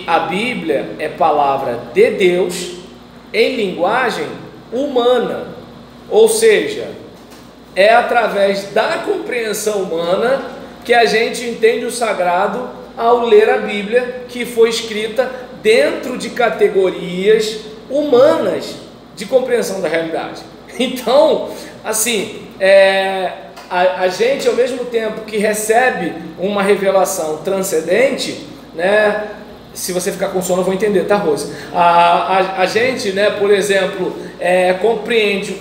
a Bíblia é palavra de Deus em linguagem humana, ou seja, é através da compreensão humana que a gente entende o sagrado ao ler a Bíblia, que foi escrita dentro de categorias humanas de compreensão da realidade. Então, assim, a gente, ao mesmo tempo que recebe uma revelação transcendente, né? Se você ficar com sono, eu vou entender, tá, Rose? A gente, né, por exemplo, compreende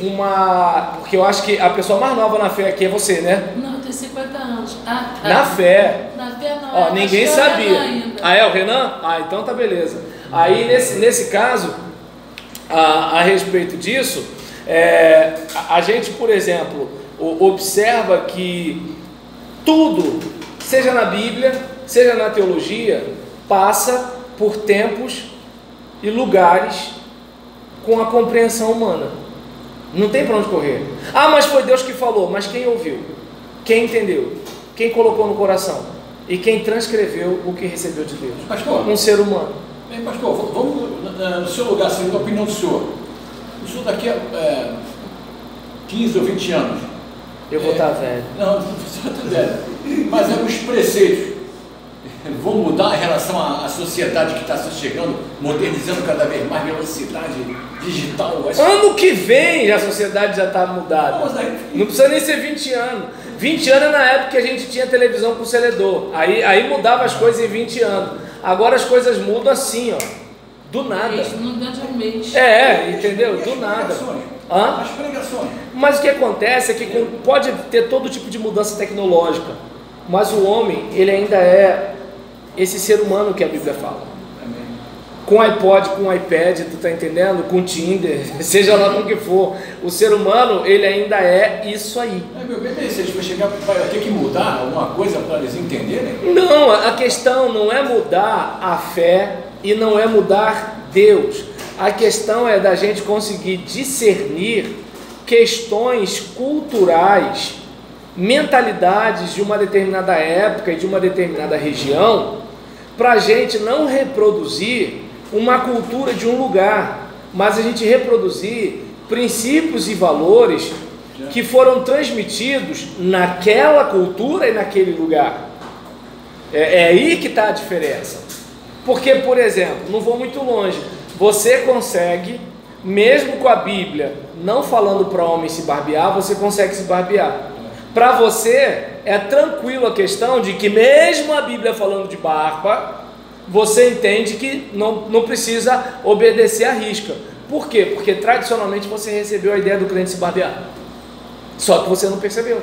porque eu acho que a pessoa mais nova na fé aqui é você, né? Não, eu tenho 50 anos. Ah, tá. Na fé. Na fé não. Ó, ninguém sabia. É o Renan? Então tá beleza. Aí nesse caso, a respeito disso, a gente, por exemplo, observa que tudo, seja na Bíblia, seja na teologia, passa por tempos e lugares com a compreensão humana. Não tem para onde correr. Mas foi Deus que falou. Mas quem ouviu? Quem entendeu? Quem colocou no coração? E quem transcreveu o que recebeu de Deus? Pastor, um ser humano. Pastor, vamos no seu lugar, segundo a opinião do senhor. O senhor daqui a 15 ou 20 anos. Eu vou estar velho. Não, você está velho. Mas os preceitos vão mudar em relação à sociedade que está se chegando, modernizando cada vez mais, velocidade digital. Ano que vem a sociedade já está mudada. Não precisa nem ser 20 anos. 20 anos é na época que a gente tinha televisão com celedor. Aí mudava as coisas em 20 anos. Agora as coisas mudam assim, ó. Do nada. Mudando de um mês. Entendeu? Do nada. As pregações. Mas o que acontece é que pode ter todo tipo de mudança tecnológica, mas o homem, ele ainda é esse ser humano que a Bíblia fala. Com iPod, com iPad, tu tá entendendo? Com Tinder, seja lá com o que for. O ser humano, ele ainda é isso aí. Meu bem, se a gente vai chegar, vai ter que mudar alguma coisa para eles entenderem? Não, a questão não é mudar a fé e não é mudar Deus. A questão é da gente conseguir discernir questões culturais, mentalidades de uma determinada época e de uma determinada região, para a gente não reproduzir uma cultura de um lugar, mas a gente reproduzir princípios e valores que foram transmitidos naquela cultura e naquele lugar. É aí que está a diferença. Porque, por exemplo, não vou muito longe, você consegue, mesmo com a Bíblia não falando para homem se barbear, você consegue se barbear. Para você é tranquilo a questão de que mesmo a Bíblia falando de barba, você entende que não precisa obedecer à risca. Por quê? Porque tradicionalmente você recebeu a ideia do crente se barbear, só que você não percebeu.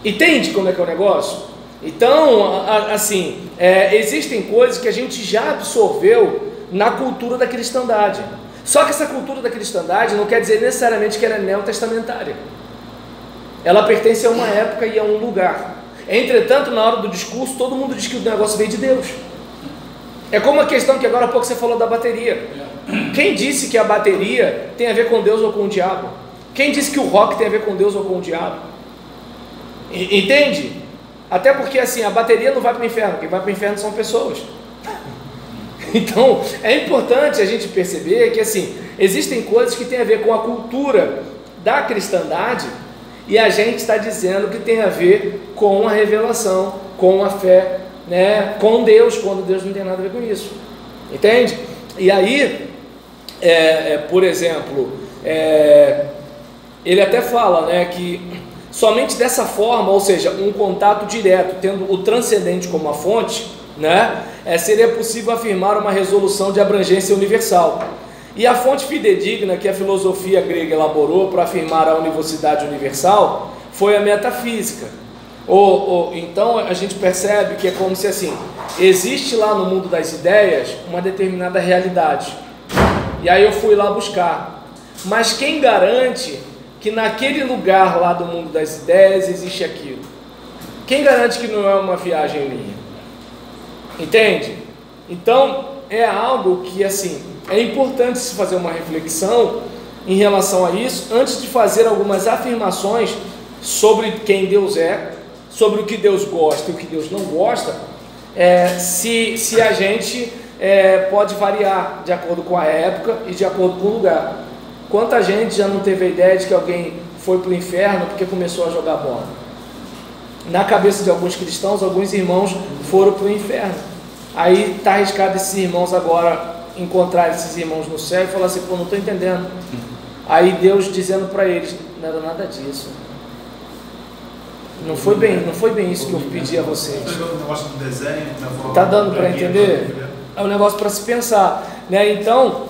Entende como é que é o negócio? Então, assim, existem coisas que a gente já absorveu na cultura da cristandade. Só que essa cultura da cristandade não quer dizer necessariamente que ela é neotestamentária. Ela pertence a uma época e a um lugar. Entretanto, na hora do discurso, todo mundo diz que o negócio veio de Deus. É como a questão que agora há pouco você falou da bateria. Quem disse que a bateria tem a ver com Deus ou com o diabo? Quem disse que o rock tem a ver com Deus ou com o diabo? Entende? Até porque assim, a bateria não vai para o inferno, quem vai para o inferno são pessoas. Então, é importante a gente perceber que assim, existem coisas que têm a ver com a cultura da cristandade e a gente está dizendo que tem a ver com a revelação, com a fé, né, com Deus, quando Deus não tem nada a ver com isso. Entende? E aí, por exemplo, ele até fala, né, que somente dessa forma, ou seja, um contato direto, tendo o transcendente como a fonte, né, seria possível afirmar uma resolução de abrangência universal. E a fonte fidedigna que a filosofia grega elaborou para afirmar a universalidade universal foi a metafísica. Então a gente percebe que é como se assim, existe lá no mundo das ideias uma determinada realidade. E aí eu fui lá buscar. Mas quem garante que naquele lugar lá do mundo das ideias existe aquilo? Quem garante que não é uma viagem em linha? Entende? Então é algo que assim, é importante se fazer uma reflexão em relação a isso, antes de fazer algumas afirmações sobre quem Deus é, sobre o que Deus gosta e o que Deus não gosta, se a gente pode variar de acordo com a época e de acordo com o lugar. Quanta gente já não teve a ideia de que alguém foi para o inferno porque começou a jogar bola? Na cabeça de alguns cristãos, alguns irmãos foram para o inferno. Aí está arriscado esses irmãos agora encontrar esses irmãos no céu e falar assim: pô, não estou entendendo. Aí Deus dizendo para eles: não era nada disso. Não foi bem isso que eu pedi a vocês. Está dando para entender? É um negócio para se pensar, né? Então,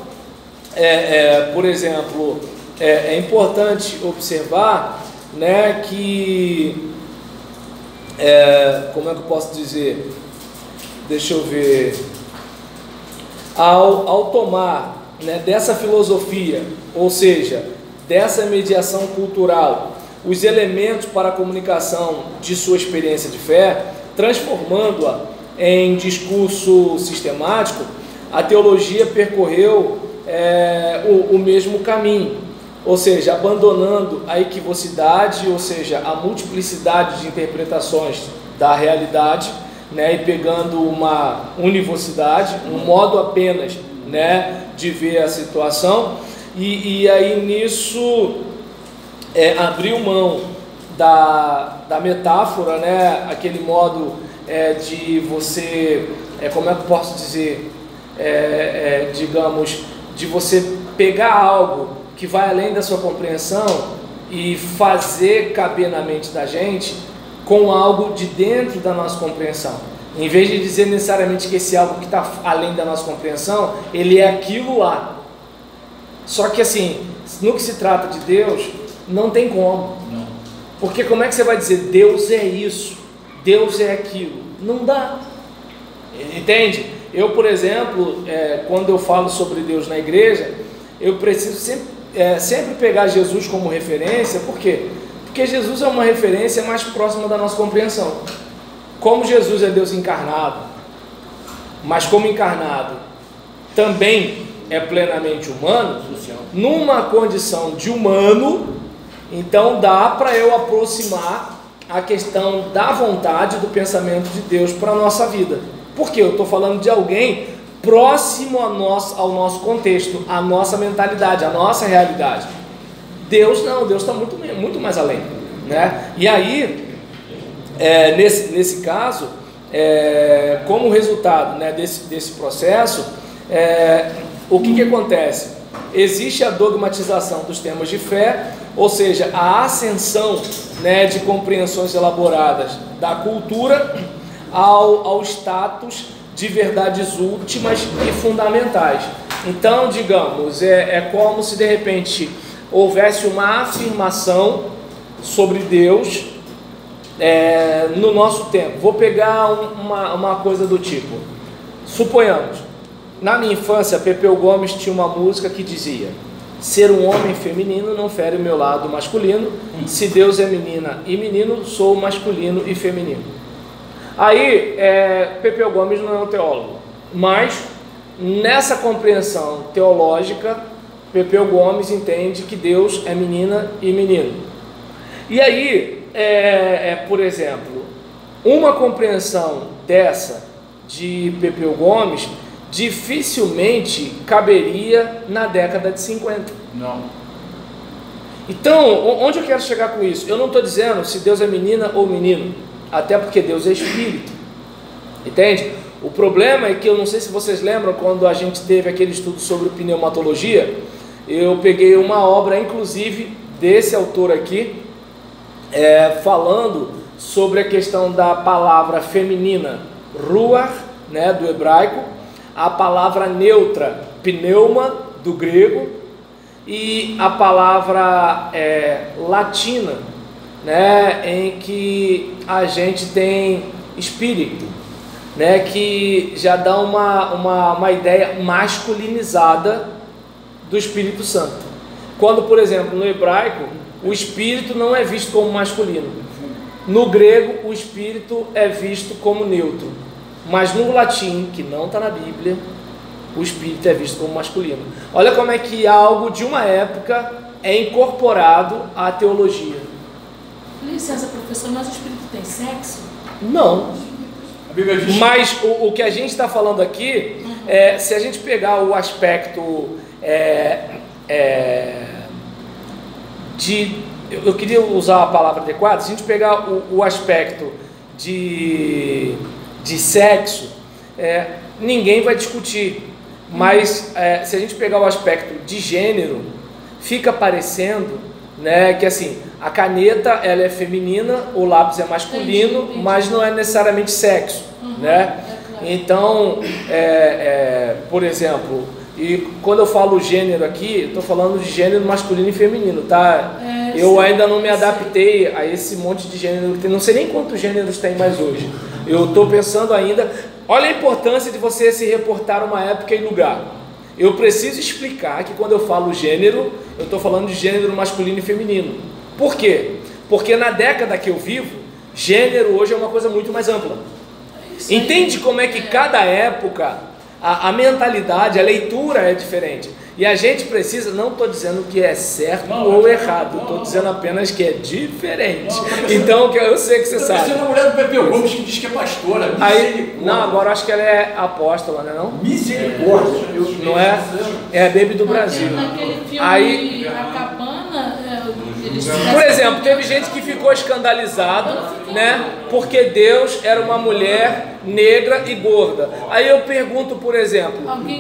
por exemplo, é importante observar, né, que como é que eu posso dizer? Deixa eu ver. Ao tomar, né, dessa filosofia, ou seja, dessa mediação cultural, os elementos para a comunicação de sua experiência de fé, transformando-a em discurso sistemático, a teologia percorreu o mesmo caminho, ou seja, abandonando a equivocidade, ou seja, a multiplicidade de interpretações da realidade, né, e pegando uma univocidade, um modo apenas, né, de ver a situação, e aí nisso abriu mão da metáfora, né, aquele modo de você, como é que eu posso dizer, digamos, de você pegar algo que vai além da sua compreensão e fazer caber na mente da gente com algo de dentro da nossa compreensão. Em vez de dizer necessariamente que esse algo que está além da nossa compreensão, ele é aquilo lá. Só que assim, no que se trata de Deus, não tem como. Não. Porque como é que você vai dizer Deus é isso, Deus é aquilo? Não dá. Entende? Eu, por exemplo, quando eu falo sobre Deus na igreja, eu preciso sempre pegar Jesus como referência. Por quê? Porque Jesus é uma referência mais próxima da nossa compreensão. Como Jesus é Deus encarnado, mas como encarnado também é plenamente humano, numa condição de humano, então dá para eu aproximar a questão da vontade, do pensamento de Deus para a nossa vida. Porque eu estou falando de alguém próximo ao nosso contexto, à nossa mentalidade, à nossa realidade. Deus não, Deus está muito mais além, né? E aí, nesse caso, como resultado, né, desse processo, o que acontece? Existe a dogmatização dos temas de fé, ou seja, a ascensão, né, de compreensões elaboradas da cultura ao status de verdades últimas e fundamentais. Então, digamos, é como se de repente houvesse uma afirmação sobre Deus no nosso tempo. Vou pegar uma coisa do tipo, suponhamos, na minha infância, Pepeu Gomes tinha uma música que dizia: ser um homem feminino não fere o meu lado masculino, se Deus é menina e menino, sou masculino e feminino. Aí, Pepeu Gomes não é um teólogo, mas nessa compreensão teológica, Pepeu Gomes entende que Deus é menina e menino. E aí, por exemplo, uma compreensão dessa de Pepeu Gomes dificilmente caberia na década de 50. Não. Então, onde eu quero chegar com isso? Eu não estou dizendo se Deus é menina ou menino, até porque Deus é espírito, entende? O problema é que eu não sei se vocês lembram, quando a gente teve aquele estudo sobre pneumatologia, eu peguei uma obra, inclusive, desse autor aqui, falando sobre a questão da palavra feminina, ruach, né, do hebraico, a palavra neutra, pneuma, do grego, e a palavra latina, né, em que a gente tem espírito, né, que já dá uma ideia masculinizada do Espírito Santo. Quando, por exemplo, no hebraico, o espírito não é visto como masculino. No grego, o espírito é visto como neutro. Mas no latim, que não está na Bíblia, o espírito é visto como masculino. Olha como é que algo de uma época é incorporado à teologia. Licença, professor, mas o espírito tem sexo? Não. A Bíblia diz. Mas o que a gente está falando aqui, se a gente pegar o aspecto eu queria usar a palavra adequada, se a gente pegar o aspecto de sexo, ninguém vai discutir, mas se a gente pegar o aspecto de gênero, fica parecendo, né, que assim, a caneta ela é feminina, o lápis é masculino, entendi. mas não é necessariamente sexo, né? Claro. Então, por exemplo, e quando eu falo gênero aqui, eu estou falando de gênero masculino e feminino, tá? Eu ainda não me adaptei a esse monte de gênero, não sei nem quantos gêneros tem mais hoje. Eu estou pensando ainda, olha a importância de você se reportar a uma época e lugar. Eu preciso explicar que quando eu falo gênero, eu estou falando de gênero masculino e feminino. Por quê? Porque na década que eu vivo, gênero hoje é uma coisa muito mais ampla. Entende como é que cada época, a mentalidade, a leitura é diferente. E a gente precisa, não estou dizendo que é certo ou errado, estou dizendo apenas que é diferente. Então, eu sei que você sabe. Você é uma mulher do Pepeu Gomes que diz que é pastora. Aí, não, agora acho que ela é apóstola, não é não? Misericórdia. Não é? É a Baby do Brasil. Naquele filme Aí, A Cabana, por exemplo, teve gente que ficou escandalizado, né? Porque Deus era uma mulher negra e gorda. Aí eu pergunto, por exemplo,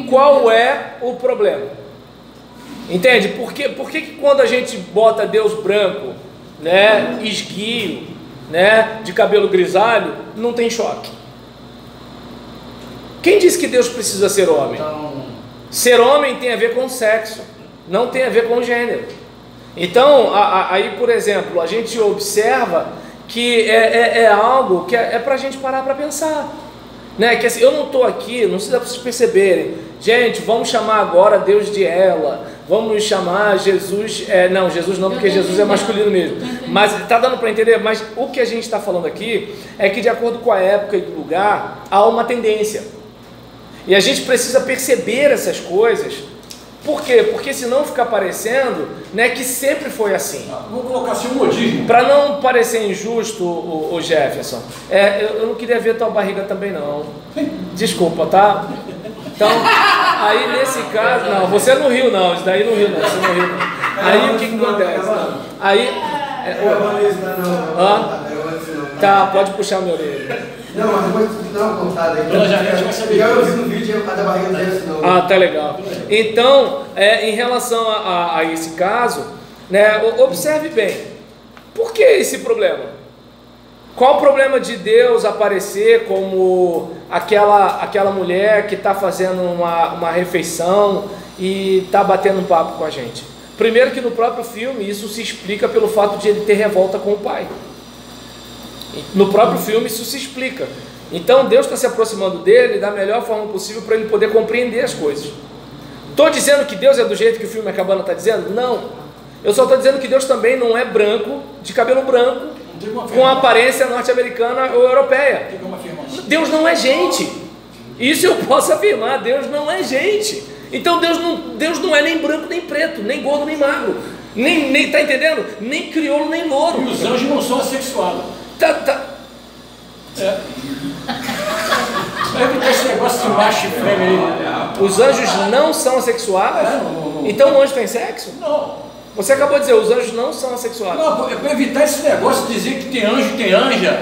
qual é o problema? Entende? Por que quando a gente bota Deus branco, né, esguio, né, de cabelo grisalho, não tem choque? Quem disse que Deus precisa ser homem? Ser homem tem a ver com sexo, não tem a ver com gênero. Então, aí, por exemplo, a gente observa que é algo que é para a gente parar para pensar, né? Que assim, eu não estou aqui, não sei se vocês perceberem, gente, vamos chamar agora Deus de ela, vamos chamar Jesus, não, Jesus não, porque Jesus é masculino mesmo, mas está dando para entender, mas o que a gente está falando aqui é que de acordo com a época e do lugar, há uma tendência, e a gente precisa perceber essas coisas. Por quê? Porque senão fica parecendo, né, que sempre foi assim. Vamos colocar assim um modismo. Para não parecer injusto, o Jefferson, eu não queria ver tua barriga também não. Desculpa, tá? Então, aí nesse caso, não, você não riu não, isso daí não riu não, você não riu não. Aí o que acontece? Aí... Tá, pode puxar minha orelha. Não, mas depois tu dá uma contada aí. Dona Janete vai saber. Eu vi no vídeo a da barriga do Deus, não. Ah, tá legal. Então, em relação a esse caso, né, observe bem. Por que esse problema? Qual o problema de Deus aparecer como aquela mulher que está fazendo uma refeição e está batendo um papo com a gente? Primeiro que no próprio filme isso se explica pelo fato de ele ter revolta com o pai. No próprio filme isso se explica. Então Deus está se aproximando dele da melhor forma possível para ele poder compreender as coisas. Estou dizendo que Deus é do jeito que o filme A Cabana está dizendo? Não. Eu só estou dizendo que Deus também não é branco, de cabelo branco, com aparência norte-americana ou europeia. Deus não é gente. Isso eu posso afirmar. Deus não é gente. Então Deus não é nem branco nem preto, nem gordo nem magro, nem tá entendendo? Nem crioulo nem louro. E os anjos não são assexuados. Vai esse negócio de macho e fêmea aí. Os anjos não são assexuados? Então o anjo tem sexo? Não. Você acabou de dizer, os anjos não são assexuados. Não, é para evitar esse negócio de dizer que tem anjo, tem anja,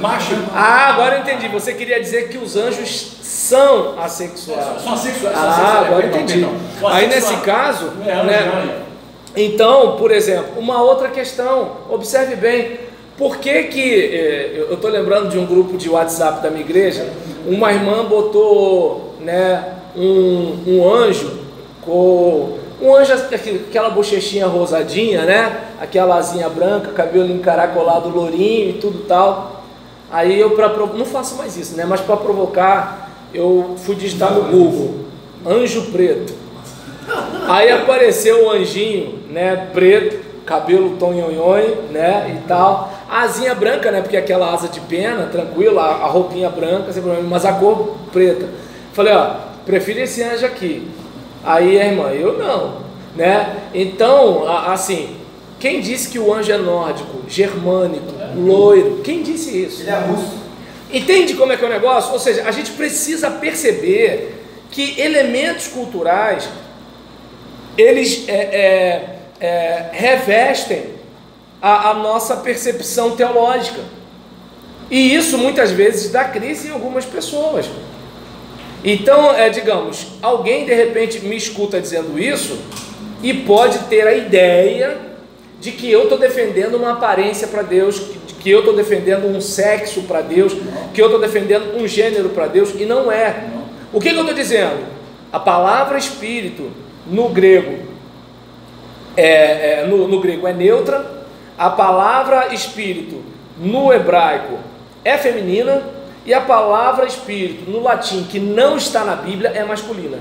macho. Ah, agora eu entendi. Você queria dizer que os anjos são assexuados. São assexuados. Agora eu entendi. Aí nesse caso, né? Então, por exemplo, uma outra questão, observe bem. Por que eu estou lembrando de um grupo de WhatsApp da minha igreja, uma irmã botou, né, um anjo, aquela bochechinha rosadinha, né, aquela asinha branca, cabelo encaracolado, lourinho e tudo tal. Aí eu, não faço mais isso, né, mas para provocar, eu fui digitar no Google, anjo preto. Aí apareceu o anjinho, né, preto, cabelo tonhonhonho, né, e tal, a asinha branca, né, porque aquela asa de pena, tranquila, a roupinha branca, sem problema, mas a cor preta. Falei, ó, prefiro esse anjo aqui. Aí a irmã, eu não, né, então, assim, quem disse que o anjo é nórdico, germânico, loiro, quem disse isso? Ele é russo. Entende como é que é o negócio? Ou seja, a gente precisa perceber que elementos culturais, eles revestem a nossa percepção teológica. E isso muitas vezes dá crise em algumas pessoas. Então, digamos, alguém de repente me escuta dizendo isso e pode ter a ideia de que eu estou defendendo uma aparência para Deus, que eu estou defendendo um sexo para Deus, que eu estou defendendo um gênero para Deus, e não é. O que eu estou dizendo? A palavra espírito no grego no grego é neutra, a palavra espírito no hebraico é feminina, e a palavra espírito no latim, que não está na Bíblia, é masculina.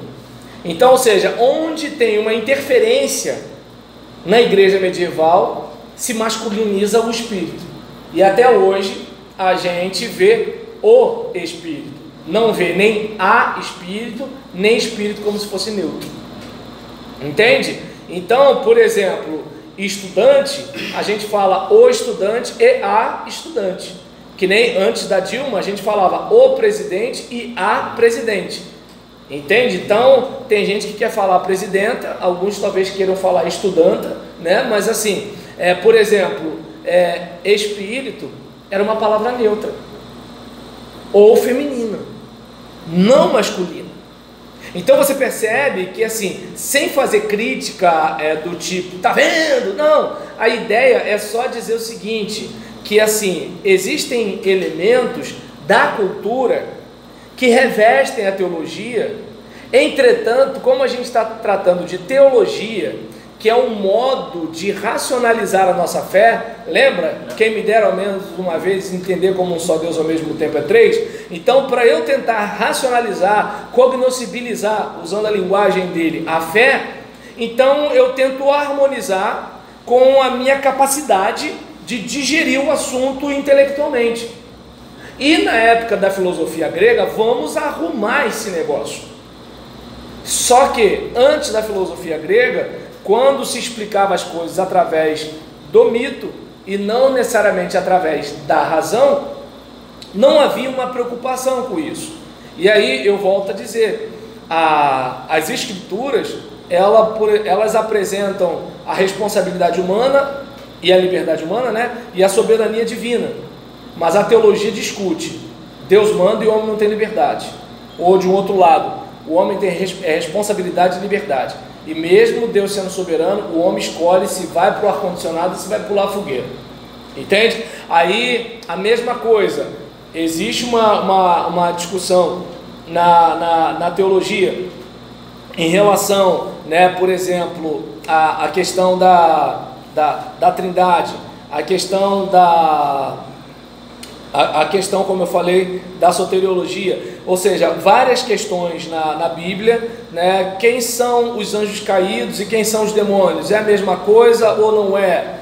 Então, ou seja, onde tem uma interferência na igreja medieval, se masculiniza o espírito. E até hoje a gente vê o espírito, não vê nem a espírito, nem espírito como se fosse neutro. Entende? Então, por exemplo, estudante, a gente fala o estudante e a estudante. Que nem antes da Dilma a gente falava o presidente e a presidente. Entende? Então, tem gente que quer falar presidenta, alguns talvez queiram falar estudanta, né? Mas assim, por exemplo, espírito era uma palavra neutra, ou feminina, não masculina. Então você percebe que assim, sem fazer crítica do tipo, tá vendo? Não, a ideia é só dizer o seguinte, que assim, existem elementos da cultura que revestem a teologia. Entretanto, como a gente está tratando de teologia, que é um modo de racionalizar a nossa fé, lembra? Quem me dera ao menos uma vez entender como um só Deus ao mesmo tempo é três. Então, para eu tentar racionalizar, cognoscibilizar, usando a linguagem dele, a fé, então eu tento harmonizar com a minha capacidade de digerir o assunto intelectualmente. E na época da filosofia grega, vamos arrumar esse negócio. Só que antes da filosofia grega, quando se explicava as coisas através do mito e não necessariamente através da razão, não havia uma preocupação com isso. E aí eu volto a dizer, as escrituras, elas apresentam a responsabilidade humana e a liberdade humana, né? E a soberania divina. Mas a teologia discute, Deus manda e o homem não tem liberdade. Ou de um outro lado, o homem tem responsabilidade e liberdade. E mesmo Deus sendo soberano, o homem escolhe se vai para o ar-condicionado ou se vai pular a fogueira. Entende? Aí, a mesma coisa, existe uma discussão na teologia em relação, né, por exemplo, a questão da trindade, a questão a questão, como eu falei, da soteriologia, ou seja, várias questões na Bíblia, né? Quem são os anjos caídos e quem são os demônios? É a mesma coisa ou não é?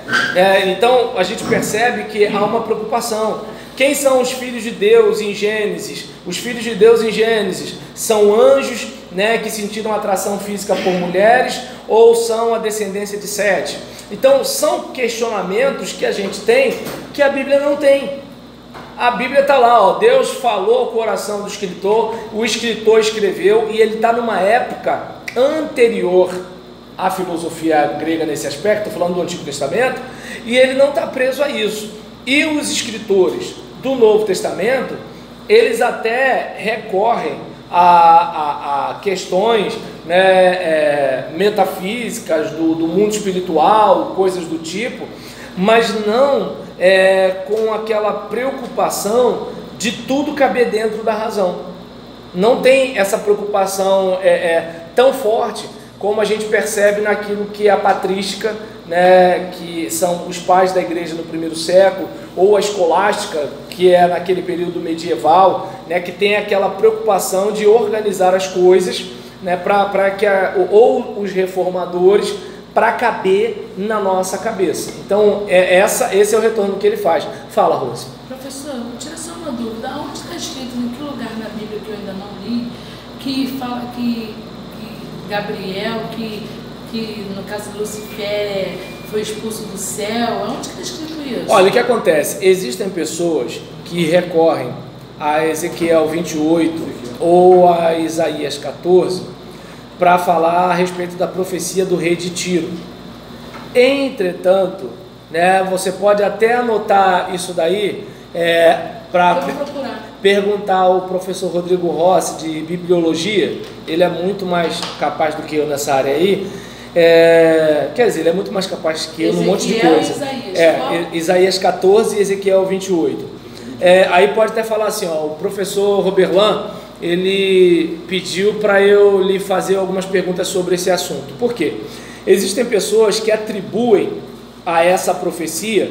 Então a gente percebe que há uma preocupação. Quem são os filhos de Deus em Gênesis? Os filhos de Deus em Gênesis são anjos, né, que sentiram atração física por mulheres, ou são a descendência de Sete? Então são questionamentos que a gente tem que a Bíblia não tem. A Bíblia está lá, ó, Deus falou ao coração do escritor, o escritor escreveu, e ele está numa época anterior à filosofia grega nesse aspecto, falando do Antigo Testamento, e ele não está preso a isso. E os escritores do Novo Testamento, eles até recorrem a questões, né, metafísicas do mundo espiritual, coisas do tipo, mas não com aquela preocupação de tudo caber dentro da razão. Não tem essa preocupação tão forte como a gente percebe naquilo que é a patrística, né, que são os pais da igreja no primeiro século, ou a escolástica, que é naquele período medieval, né, que tem aquela preocupação de organizar as coisas, né, para que ou os reformadores, para caber na nossa cabeça. Então, esse é o retorno que ele faz. Fala, Rose. Professor, tira só uma dúvida. Onde está escrito, em que lugar na Bíblia que eu ainda não li, que fala que Gabriel, que no caso Lucifer foi expulso do céu? Onde está escrito isso? Olha, o que acontece? Existem pessoas que recorrem a Ezequiel 28 ou a Isaías 14 para falar a respeito da profecia do rei de Tiro. Entretanto, né, você pode até anotar isso daí para perguntar ao professor Rodrigo Rossi de Bibliologia. Ele é muito mais capaz do que eu nessa área aí. Quer dizer, ele é muito mais capaz que eu num monte de coisa. Isaías 14 e Ezequiel 28. Aí pode até falar assim, ó, o professor Roberlan, ele pediu para eu lhe fazer algumas perguntas sobre esse assunto. Por quê? Existem pessoas que atribuem a essa profecia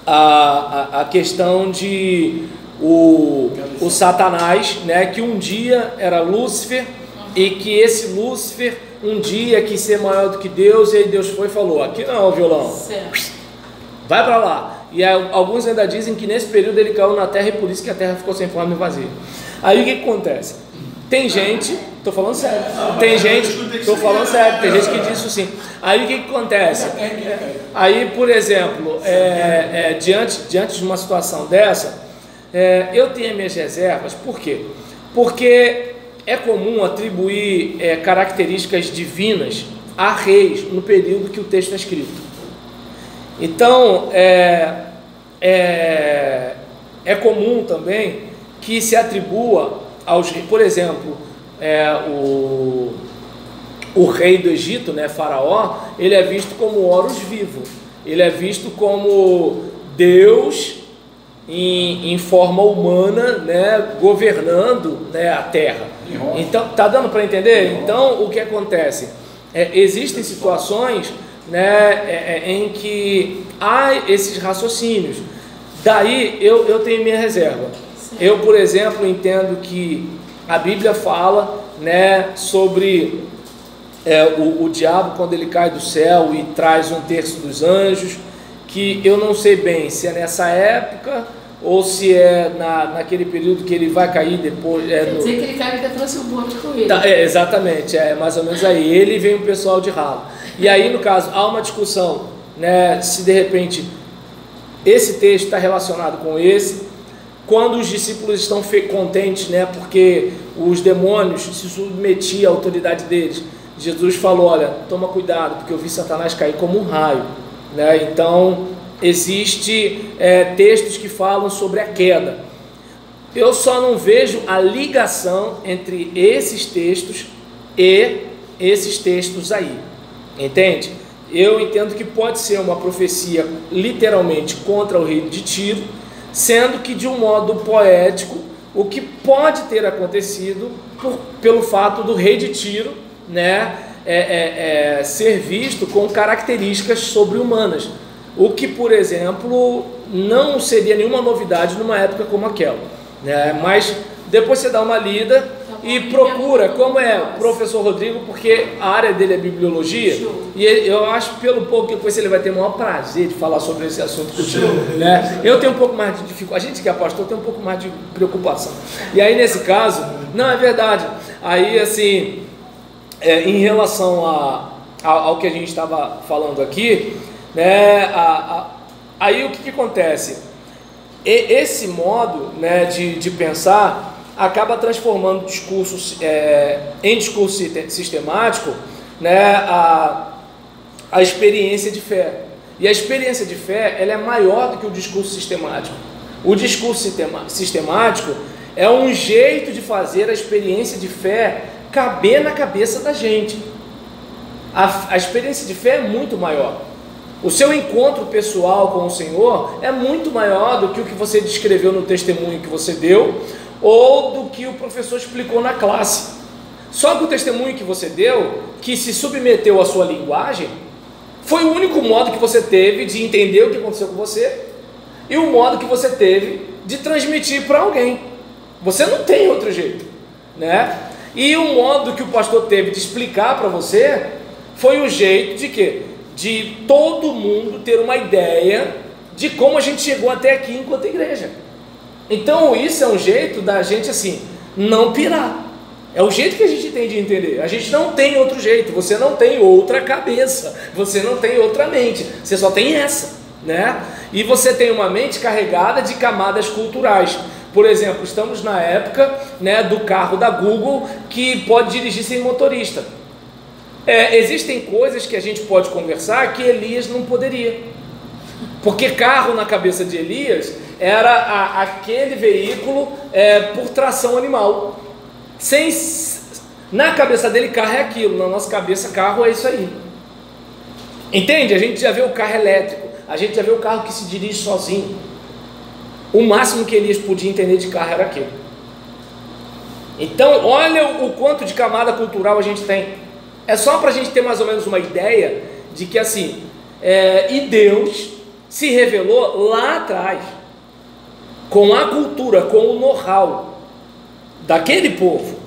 a questão de o Satanás, né, que um dia era Lúcifer, e que esse Lúcifer um dia quis ser maior do que Deus, e aí Deus foi e falou: aqui não, violão, vai para lá. E alguns ainda dizem que nesse período ele caiu na terra e por isso que a terra ficou sem forma e vazia. Aí o que acontece? Tem gente, tô falando sério, tem gente que diz isso sim. Aí o que acontece? Aí, por exemplo, diante de uma situação dessa, eu tenho minhas reservas. Por quê? Porque é comum atribuir características divinas a reis no período que o texto é escrito. Então, é comum também que se atribua aos reis. Por exemplo, o rei do Egito, né, Faraó, ele é visto como Horus vivo, ele é visto como Deus em forma humana, né, governando, né, a terra. Então, tá dando para entender? Então, o que acontece? Existem situações, né, em que há esses raciocínios. Daí eu tenho minha reserva. Eu, por exemplo, entendo que a Bíblia fala, né, sobre o diabo quando ele cai do céu e traz 1/3 dos anjos, que eu não sei bem se é nessa época ou se é naquele período que ele vai cair depois. Quer dizer que ele cai e ainda trouxe um monte com ele. Exatamente, mais ou menos aí. Ele e vem o pessoal de ralo. E aí, no caso, há uma discussão, né, se de repente esse texto está relacionado com esse. Quando os discípulos estão contentes, né, porque os demônios se submetiam à autoridade deles, Jesus falou: olha, toma cuidado, porque eu vi Satanás cair como um raio, né? Então, existem textos que falam sobre a queda. Eu só não vejo a ligação entre esses textos e esses textos aí, entende? Eu entendo que pode ser uma profecia literalmente contra o rei de Tiro, sendo que de um modo poético, o que pode ter acontecido pelo fato do rei de Tiro, né, ser visto com características sobre-humanas, o que, por exemplo, não seria nenhuma novidade numa época como aquela, né? Mas depois você dá uma lida e procura, como é o professor Rodrigo, porque a área dele é bibliologia, e eu acho, pelo pouco que depois ele vai ter o maior prazer de falar sobre esse assunto contigo, né? Eu tenho um pouco mais de dificuldade, a gente que é pastor tem um pouco mais de preocupação. E aí nesse caso, não, é verdade. Aí assim, em relação ao que a gente estava falando aqui, né? Aí o que acontece? Esse modo, né, de pensar acaba transformando discursos em discurso sistemático, né, a experiência de fé. E a experiência de fé, ela é maior do que o discurso sistemático. O discurso sistemático é um jeito de fazer a experiência de fé caber na cabeça da gente. A experiência de fé é muito maior. O seu encontro pessoal com o Senhor é muito maior do que o que você descreveu no testemunho que você deu, ou do que o professor explicou na classe. Só que o testemunho que você deu, que se submeteu à sua linguagem, foi o único modo que você teve de entender o que aconteceu com você, e o modo que você teve de transmitir para alguém. Você não tem outro jeito, né? E o modo que o pastor teve de explicar para você foi o jeito de quê? De todo mundo ter uma ideia de como a gente chegou até aqui enquanto igreja. Então isso é um jeito da gente assim, não pirar. É o jeito que a gente tem de entender. A gente não tem outro jeito. Você não tem outra cabeça. Você não tem outra mente. Você só tem essa, né? E você tem uma mente carregada de camadas culturais. Por exemplo, estamos na época, né, do carro da Google que pode dirigir sem motorista. Existem coisas que a gente pode conversar que Elias não poderia, porque carro na cabeça de Elias era aquele veículo por tração animal. Na cabeça dele carro é aquilo, na nossa cabeça carro é isso aí. Entende? A gente já vê o carro elétrico, a gente já vê o carro que se dirige sozinho. O máximo que Elias podia entender de carro era aquilo. Então olha o quanto de camada cultural a gente tem. É só para a gente ter mais ou menos uma ideia de que assim, e Deus se revelou lá atrás, com a cultura, com o know-how daquele povo.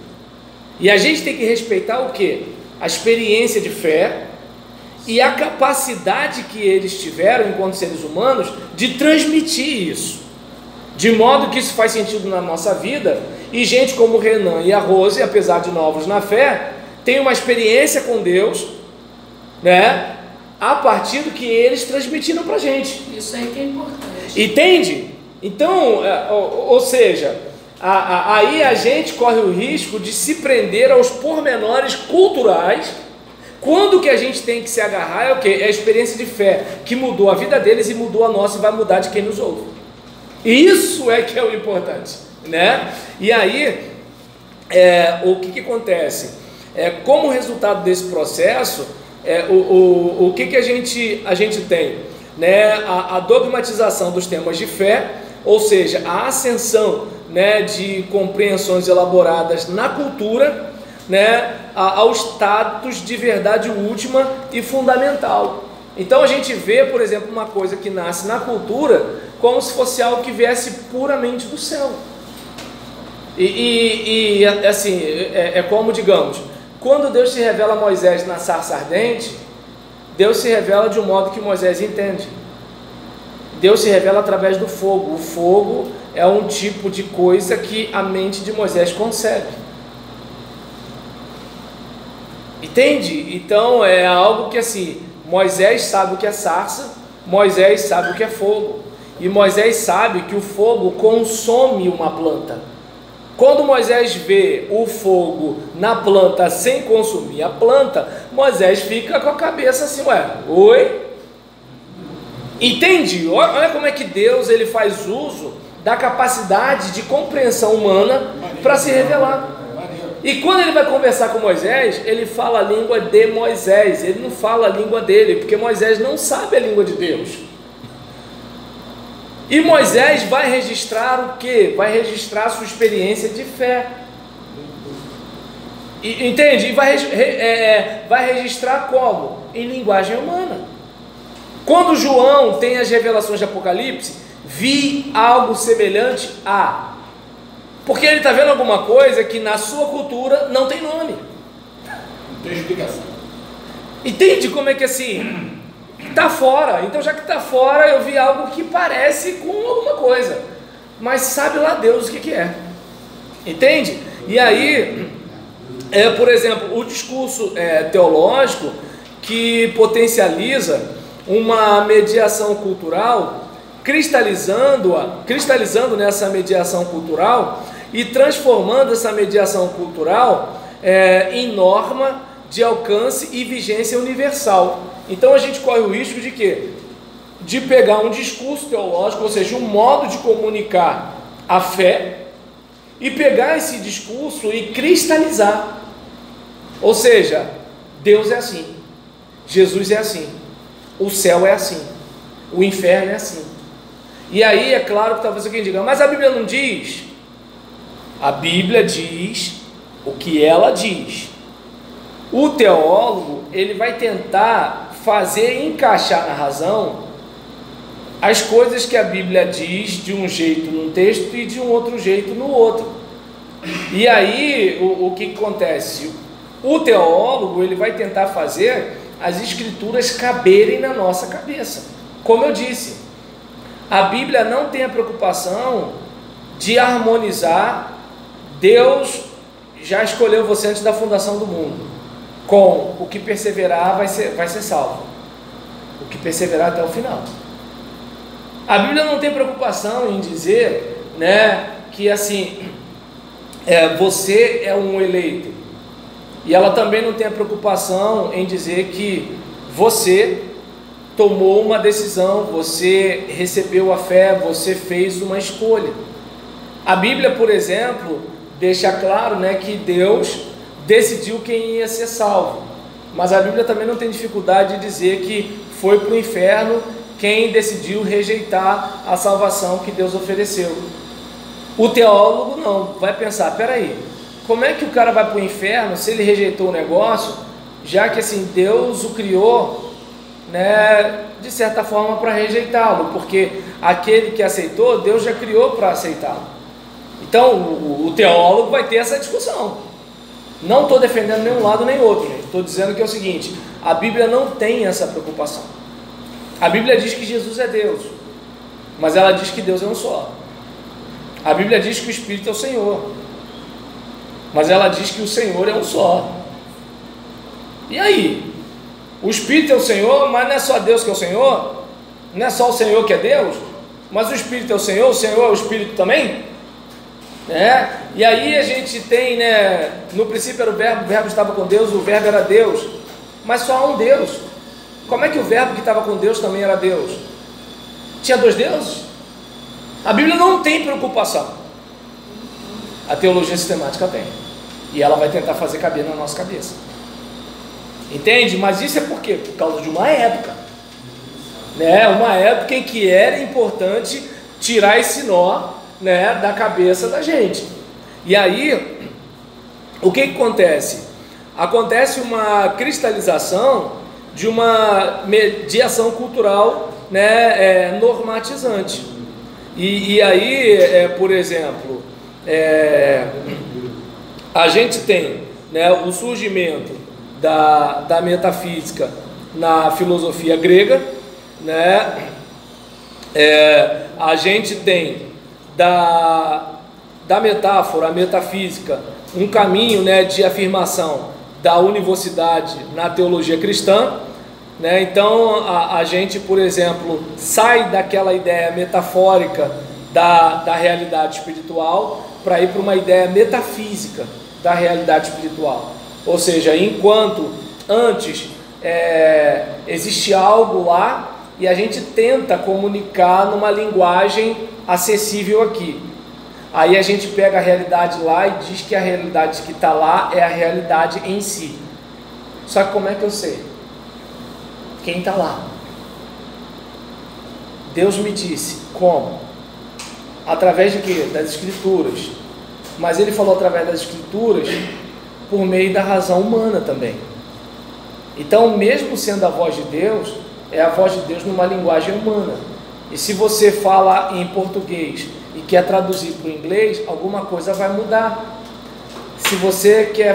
E a gente tem que respeitar o quê? A experiência de fé e a capacidade que eles tiveram enquanto seres humanos de transmitir isso, de modo que isso faz sentido na nossa vida. E gente como o Renan e a Rose, apesar de novos na fé, tem uma experiência com Deus, né, a partir do que eles transmitiram para a gente. Isso aí que é importante. Entende? Então, ou seja, aí a gente corre o risco de se prender aos pormenores culturais, quando o que a gente tem que se agarrar é o quê? É a experiência de fé, que mudou a vida deles e mudou a nossa e vai mudar de quem nos ouve. Isso é que é o importante, né? E aí, o que acontece? Como resultado desse processo, o que a gente tem? Né? A dogmatização dos temas de fé, ou seja, a ascensão, né, de compreensões elaboradas na cultura, né, ao status de verdade última e fundamental. Então a gente vê, por exemplo, uma coisa que nasce na cultura como se fosse algo que viesse puramente do céu. E assim, como, digamos, quando Deus se revela a Moisés na sarça ardente, Deus se revela de um modo que Moisés entende. Deus se revela através do fogo. O fogo é um tipo de coisa que a mente de Moisés concebe. Entende? Então é algo que assim, Moisés sabe o que é sarça, Moisés sabe o que é fogo. E Moisés sabe que o fogo consome uma planta. Quando Moisés vê o fogo na planta sem consumir a planta, Moisés fica com a cabeça assim, oi? Entende? Olha como é que Deus ele faz uso da capacidade de compreensão humana para se revelar. E quando ele vai conversar com Moisés, ele fala a língua de Moisés, ele não fala a língua dele, porque Moisés não sabe a língua de Deus. E Moisés vai registrar o quê? Vai registrar a sua experiência de fé. Entende? E vai registrar como? Em linguagem humana. Quando João tem as revelações de Apocalipse, vi algo semelhante a... Porque ele está vendo alguma coisa que na sua cultura não tem nome. Não tem explicação. Entende como é que assim... Está fora, então já que está fora, eu vi algo que parece com alguma coisa, mas sabe lá Deus o que é, entende? E aí, por exemplo, o discurso teológico que potencializa uma mediação cultural, cristalizando nessa mediação cultural e transformando essa mediação cultural em norma de alcance e vigência universal. Então a gente corre o risco de quê? De pegar um discurso teológico, ou seja, um modo de comunicar a fé, e pegar esse discurso e cristalizar. Ou seja, Deus é assim, Jesus é assim, o céu é assim, o inferno é assim. E aí é claro que talvez alguém diga, mas a Bíblia não diz. A Bíblia diz o que ela diz. O teólogo, ele vai tentar fazer encaixar na razão as coisas que a Bíblia diz de um jeito num texto e de um outro jeito no outro. E aí, o que acontece? O teólogo, ele vai tentar fazer as escrituras caberem na nossa cabeça. Como eu disse, a Bíblia não tem a preocupação de harmonizar. Deus já escolheu você antes da fundação do mundo. Com o que perseverar vai ser salvo. O que perseverar até o final. A Bíblia não tem preocupação em dizer, né, que assim, você é um eleito. E ela também não tem a preocupação em dizer que você tomou uma decisão, você recebeu a fé, você fez uma escolha. A Bíblia, por exemplo, deixa claro, né, que Deus decidiu quem ia ser salvo. Mas a Bíblia também não tem dificuldade de dizer que foi para o inferno quem decidiu rejeitar a salvação que Deus ofereceu. O teólogo não, vai pensar, peraí, como é que o cara vai para o inferno se ele rejeitou o negócio, já que assim, Deus o criou, né, de certa forma para rejeitá-lo, porque aquele que aceitou, Deus já criou para aceitá-lo. Então o teólogo vai ter essa discussão. Não estou defendendo nenhum lado nem outro, gente. Estou dizendo que é o seguinte, a Bíblia não tem essa preocupação. A Bíblia diz que Jesus é Deus, mas ela diz que Deus é um só. A Bíblia diz que o Espírito é o Senhor, mas ela diz que o Senhor é um só. E aí? O Espírito é o Senhor, mas não é só Deus que é o Senhor? Não é só o Senhor que é Deus? Mas o Espírito é o Senhor é o Espírito também? E aí a gente tem, né, no princípio era o verbo estava com Deus, o verbo era Deus, mas só há um Deus. Como é que o verbo que estava com Deus também era Deus? Tinha dois deuses? A Bíblia não tem preocupação. A teologia sistemática tem, e ela vai tentar fazer caber na nossa cabeça, entende? Mas isso é por quê? Por causa de uma época, né? Uma época em que era importante tirar esse nó, né, da cabeça da gente. E aí, o que acontece? Acontece uma cristalização de uma mediação cultural, né, normatizante. E aí, por exemplo, a gente tem, né, o surgimento da metafísica na filosofia grega, né? A gente tem da metáfora, a metafísica, um caminho, né, de afirmação da univocidade na teologia cristã, né? Então a gente, por exemplo, sai daquela ideia metafórica da realidade espiritual para ir para uma ideia metafísica da realidade espiritual. Ou seja, enquanto antes existe algo lá e a gente tenta comunicar numa linguagem acessível aqui. Aí a gente pega a realidade lá e diz que a realidade que está lá é a realidade em si. Só que como é que eu sei? Quem está lá? Deus me disse. Como? Através de quê? Das Escrituras. Mas Ele falou através das Escrituras por meio da razão humana também. Então, mesmo sendo a voz de Deus, é a voz de Deus numa linguagem humana. E se você fala em português e quer traduzir para o inglês, alguma coisa vai mudar. Se você quer